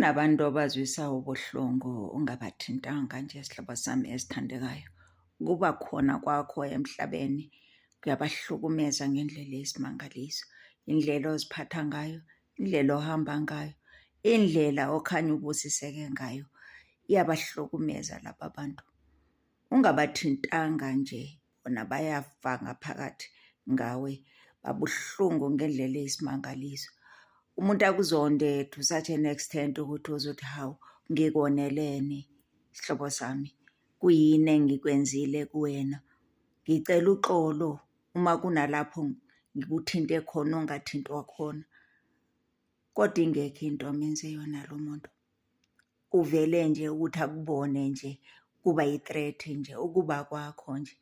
Kunabantu abazwisa ubuhlungu ungabathintanga nje sihlobo sami esithandekayo. Kuba khona kwakho emhlabeni kuyabahlukumeza ngendlela eyisimangaliso. Indlela oziphatha ngayo, indlela ohamba ngayo, indlela okhanya ubusiseke ngayo, iyabahlukumeza laba bantu. Ungabathintanga nje, bona bayafa ngaphakathi ngawe, babuhlungu ngendlela eyisimangaliso. Umuntu akuzonde to such an extent ukuthi uzothi hawu ngikonelene sihlobo sami, kuyini engikwenzile kuwena. Ngicela uxolo uma kunalapho ngikuthinte khona ongathintwa khona. Kodwa ingekho into omenze yona lo muntu. Uvele nje ukuthi akubone nje kuba yi-threat nje ukuba kwakho nje.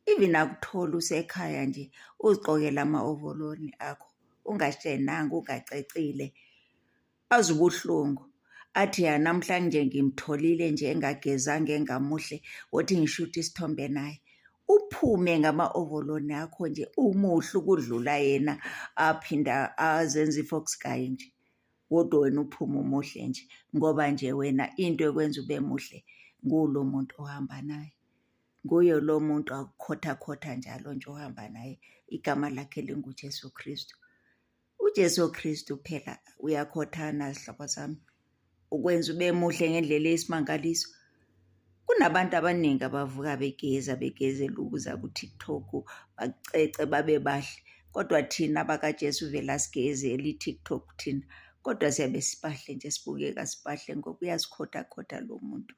Even akuthole usekhaya nje uzigqokela ama-ovalori akho ungashenanga ungacecile. Azi ubuhlungu athi ya namhlanje ngimtholile nje engagezanga engamuhle wothi ngishuthe isithombe naye. Uphume ngama-ovalori akho nje umuhle ukudlula yena aphinda azenze i-Foxguy nje. Kodwa wena uphume umuhle nje ngoba nje wena into ekwenza ube muhle ngulo muntu ohamba naye. Nguye lo muntu akukhotha njalo nje ohamba naye, igama lakhe linguJesu Kristu. UJesu Kristu phela uyakhothana sihlobo sami, ukwenza ube muhle ngendlela eyisimangaliso. Kunabantu abaningi abavuka begezela ukuza ku-TikTok, bacece babe bahle. Kodwa thina bakaJesu vele asigezeli i-TikTok thina, kodwa siyabe sibahle nje sibukeka sibahle ngoba uyasikhotha lo muntu.